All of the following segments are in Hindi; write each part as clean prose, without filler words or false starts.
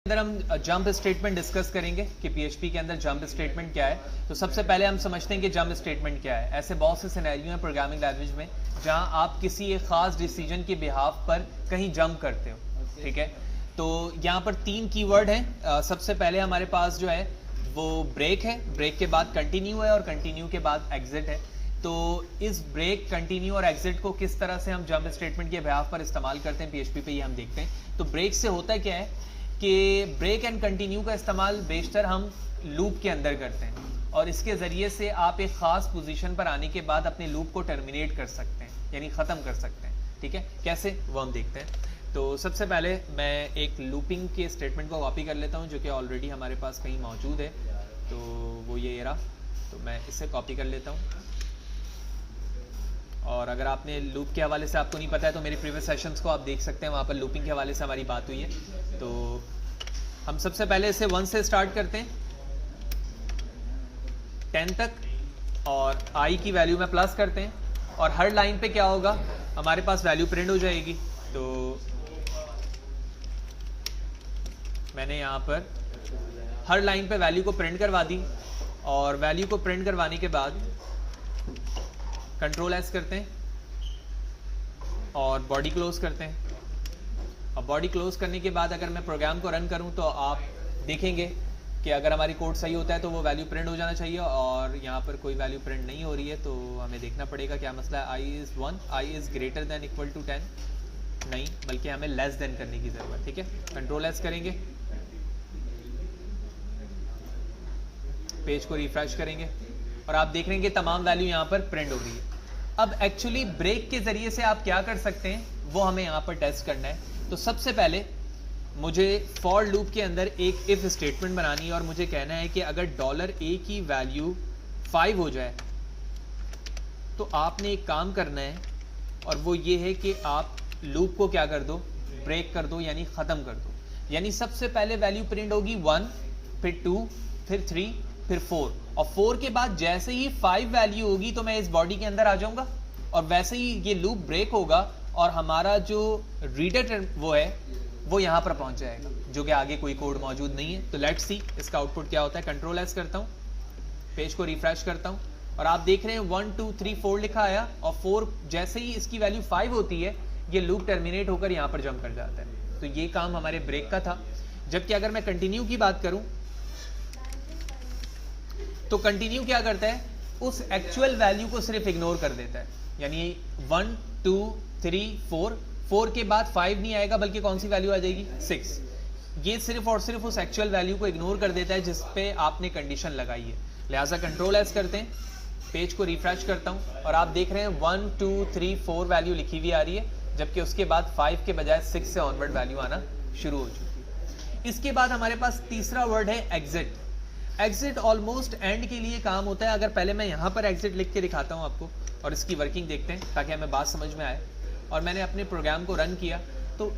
अंदर हम जंप स्टेटमेंट डिस्कस करेंगे कि पीएचपी के अंदर जंप स्टेटमेंट क्या है। तो सबसे पहले हम समझते हैं कि जंप स्टेटमेंट क्या है। ऐसे बहुत से सिनेरियो हैं प्रोग्रामिंग लैंग्वेज में जहां आप किसी एक खास डिसीजन के बिहाफ पर कहीं जंप करते हो, ठीक है। तो यहाँ पर 3 कीवर्ड हैं। सबसे पहले हमारे पास जो है वो ब्रेक है, ब्रेक के बाद कंटिन्यू है और कंटिन्यू के बाद एग्जिट है। तो इस ब्रेक, कंटिन्यू और एग्जिट को किस तरह से हम जंप स्टेटमेंट के बिहाफ पर इस्तेमाल करते हैं पीएचपी पे, ये हम देखते हैं। तो ब्रेक से होता क्या है कि ब्रेक एंड कंटिन्यू का इस्तेमाल बेशतर हम लूप के अंदर करते हैं और इसके ज़रिए से आप एक ख़ास पोजीशन पर आने के बाद अपने लूप को टर्मिनेट कर सकते हैं, यानी ख़त्म कर सकते हैं, ठीक है। कैसे, वो हम देखते हैं। तो सबसे पहले मैं एक लूपिंग के स्टेटमेंट को कॉपी कर लेता हूं जो कि ऑलरेडी हमारे पास कहीं मौजूद है। तो वो ये रहा, तो मैं इसे कॉपी कर लेता हूँ। और अगर आपने लूप के हवाले से आपको नहीं पता है तो मेरे प्रीवियस सेशंस को आप देख सकते हैं, वहाँ पर लूपिंग के हवाले से हमारी बात हुई है। तो हम सबसे पहले इसे 1 से स्टार्ट करते हैं 10 तक और i की वैल्यू में प्लस करते हैं और हर लाइन पे क्या होगा, हमारे पास वैल्यू प्रिंट हो जाएगी। तो मैंने यहाँ पर हर लाइन पे वैल्यू को प्रिंट करवा दी और वैल्यू को प्रिंट करवाने के बाद कंट्रोल एस करते हैं और बॉडी क्लोज करते हैं। और बॉडी क्लोज करने के बाद अगर मैं प्रोग्राम को रन करूं तो आप देखेंगे कि अगर हमारी कोड सही होता है तो वो वैल्यू प्रिंट हो जाना चाहिए और यहाँ पर कोई वैल्यू प्रिंट नहीं हो रही है तो हमें देखना पड़ेगा क्या मसला है। i is 1, i is greater than equal to 10 नहीं, बल्कि हमें लेस देन करने की ज़रूरत, ठीक है। कंट्रोल एस करेंगे, पेज को रिफ्रेश करेंगे और आप देख रहे हैं कि तमाम वैल्यू यहाँ पर प्रिंट हो रही है। अब एक्चुअली ब्रेक के ज़रिए से आप क्या कर सकते हैं वो हमें यहाँ पर टेस्ट करना है। तो सबसे पहले मुझे फॉर लूप के अंदर एक इफ स्टेटमेंट बनानी है और मुझे कहना है कि अगर $a की वैल्यू 5 हो जाए तो आपने एक काम करना है और वो ये है कि आप लूप को क्या कर दो, ब्रेक कर दो, यानी ख़त्म कर दो। यानी सबसे पहले वैल्यू प्रिंट होगी 1, फिर 2, फिर 3, फिर 4 और 4 के बाद जैसे ही 5 वैल्यू होगी तो मैं इस बॉडी के अंदर आ जाऊंगा और वैसे ही ये लूप ब्रेक होगा और हमारा जो रीडर वो है वो यहाँ पर पहुंच जाएगा, जो कि आगे कोई कोड मौजूद नहीं है। तो लेट्स सी इसका आउटपुट क्या होता है। कंट्रोल एस करता हूँ, पेज को रिफ्रेश करता हूँ और आप देख रहे हैं 1, 2, 3, 4 लिखा आया और 4 जैसे ही इसकी वैल्यू 5 होती है ये लूप टर्मिनेट होकर यहाँ पर जंप कर जाता है। तो ये काम हमारे ब्रेक का था। जबकि अगर मैं कंटिन्यू की बात करूँ तो कंटिन्यू क्या करता है, उस एक्चुअल वैल्यू को सिर्फ इग्नोर कर देता है। यानी 1, 2, 3, 4 के बाद 5 नहीं आएगा बल्कि कौन सी वैल्यू आ जाएगी, 6। ये सिर्फ और सिर्फ उस एक्चुअल वैल्यू को इग्नोर कर देता है जिस पे आपने कंडीशन लगाई है। लिहाजा कंट्रोल एस करते हैं, पेज को रिफ्रेश करता हूं और आप देख रहे हैं 1, 2, 3, 4 वैल्यू लिखी हुई आ रही है, जबकि उसके बाद 5 के बजाय 6 से ऑनवर्ड वैल्यू आना शुरू हो चुकी है। इसके बाद हमारे पास तीसरा वर्ड है एग्जिट। एग्जिट ऑलमोस्ट एंड के लिए काम होता है। अगर पहले मैं यहाँ पर एग्जिट लिख के दिखाता हूँ आपको और इसकी वर्किंग देखते हैं ताकि हमें बात समझ में आए। और मैंने अपने प्रोग्राम को रन किया तो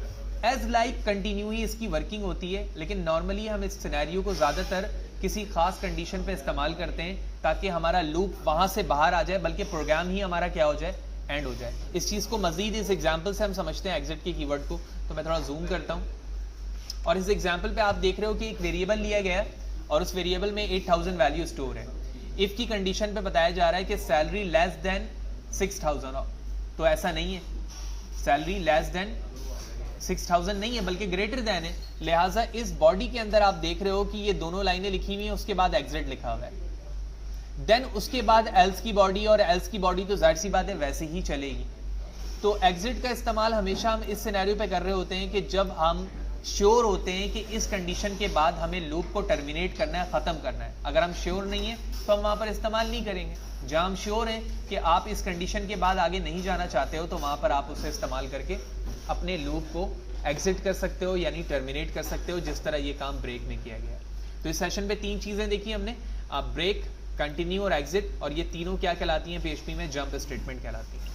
एज लाइक कंटिन्यू ही इसकी वर्किंग होती है, लेकिन नॉर्मली हम इस सिनेरियो को ज़्यादातर किसी खास कंडीशन पे इस्तेमाल करते हैं ताकि हमारा लूप वहाँ से बाहर आ जाए बल्कि प्रोग्राम ही हमारा क्या हो जाए, एंड हो जाए। इस चीज़ को मजीद इस एग्जाम्पल से हम समझते हैं एग्जिट के कीवर्ड को। तो मैं थोड़ा जूम करता हूँ और इस एग्जाम्पल पे आप देख रहे हो कि एक वेरिएबल लिया गया है और उस वेरिएबल में 8000 वैल्यू स्टोर है। इफ की कंडीशन पे बताया जा रहा है कि सैलरी लेस देन 6000, तो ऐसा नहीं है, सैलरी लेस देन 6000 नहीं है बल्कि ग्रेटर देन है। लिहाजा इस बॉडी के अंदर आप देख रहे हो कि ये दोनों लाइनें लिखी हुई हैं, उसके बाद एग्जिट लिखा हुआ है। देन उसके बाद एल्स की बॉडी, और एल्स की बॉडी तो जाहिर सी बात है वैसे ही चलेगी। तो एग्जिट का इस्तेमाल हमेशा हम इस सिनेरियो पे कर रहे होते हैं कि जब हम श्योर होते हैं कि इस कंडीशन के बाद हमें लूप को टर्मिनेट करना है, ख़त्म करना है। अगर हम श्योर नहीं है तो हम वहाँ पर इस्तेमाल नहीं करेंगे। जहाँ हम श्योर हैं कि आप इस कंडीशन के बाद आगे नहीं जाना चाहते हो तो वहाँ पर आप उसे इस्तेमाल करके अपने लूप को एग्जिट कर सकते हो, यानी टर्मिनेट कर सकते हो, जिस तरह ये काम ब्रेक में किया गया है। तो इस सेशन पे 3 चीज़ें देखी हमने, ब्रेक, कंटिन्यू और एग्जिट, और ये तीनों क्या कहलाती हैं पीएचपी में, जंप स्टेटमेंट कहलाती हैं।